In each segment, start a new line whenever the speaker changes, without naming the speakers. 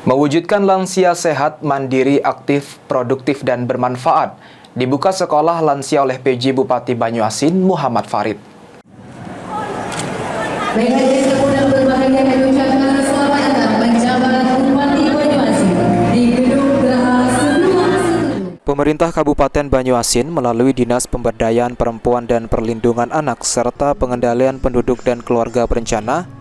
Mewujudkan lansia sehat, mandiri, aktif, produktif, dan bermanfaat. Dibuka sekolah lansia oleh PJ Bupati Banyuasin, Muhammad Farid. Pemerintah Kabupaten Banyuasin melalui Dinas Pemberdayaan Perempuan dan Perlindungan Anak serta Pengendalian Penduduk dan Keluarga Berencana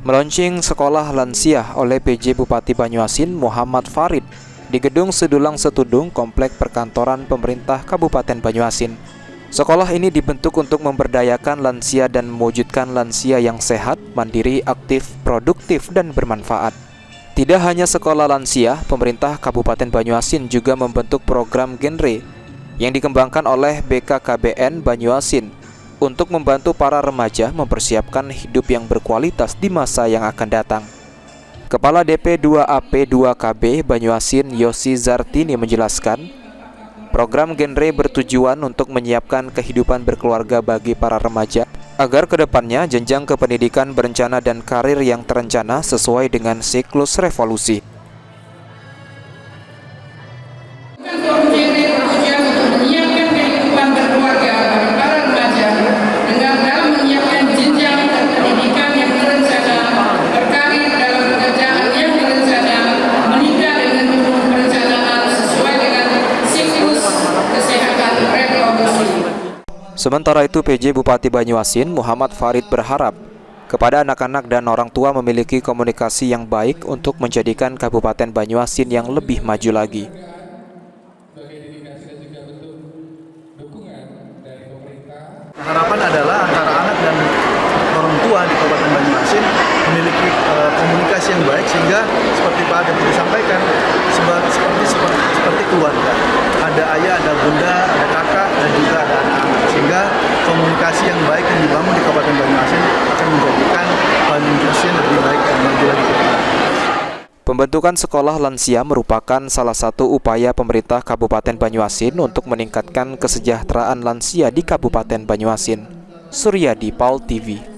meluncing sekolah lansia oleh PJ Bupati Banyuasin Muhammad Farid di Gedung Sedulang Setudung Komplek Perkantoran Pemerintah Kabupaten Banyuasin. Sekolah ini dibentuk untuk memberdayakan lansia dan mewujudkan lansia yang sehat, mandiri, aktif, produktif, dan bermanfaat. Tidak hanya sekolah lansia, pemerintah Kabupaten Banyuasin juga membentuk program genre yang dikembangkan oleh BKKBN Banyuasin untuk membantu para remaja mempersiapkan hidup yang berkualitas di masa yang akan datang. Kepala DP 2AP2KB Banyuasin Yosi Zartini menjelaskan, program genre bertujuan untuk menyiapkan kehidupan berkeluarga bagi para remaja agar kedepannya jenjang kependidikan berencana dan karir yang terencana sesuai dengan siklus revolusi. Sementara itu, PJ Bupati Banyuasin Muhammad Farid berharap kepada anak-anak dan orang tua memiliki komunikasi yang baik untuk menjadikan Kabupaten Banyuasin yang lebih maju lagi.
Harapan adalah antara anak dan orang tua di Kabupaten Banyuasin memiliki komunikasi yang baik sehingga seperti Pak Adep disampaikan seperti keluarga. Ada ayah, ada bunda, ada kakak, dan juga ada anak-anak. Sehingga komunikasi yang baik yang dibangun di Kabupaten Banyuasin akan menjadikan Banyuasin lebih baik dan maju lagi.
Pembentukan sekolah lansia merupakan salah satu upaya pemerintah Kabupaten Banyuasin untuk meningkatkan kesejahteraan lansia di Kabupaten Banyuasin. Suryadi, PAUL TV.